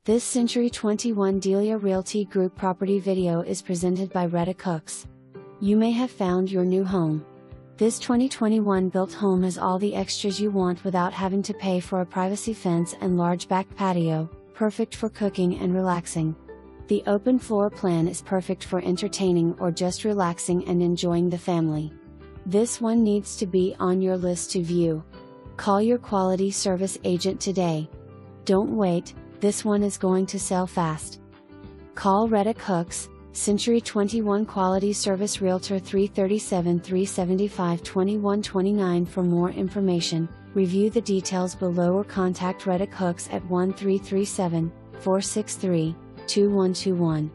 This Century 21 Delia Realty Group property video is presented by Reddoch Hooks. You may have found your new home. This 2021 built home has all the extras you want without having to pay for a privacy fence and large back patio, perfect for cooking and relaxing. The open floor plan is perfect for entertaining or just relaxing and enjoying the family. This one needs to be on your list to view. Call your quality service agent today. Don't wait, this one is going to sell fast. Call Reddoch Hooks, Century 21 Quality Service Realtor 337-375-2129 for more information. Review the details below or contact Reddoch Hooks at 1337-463-2121.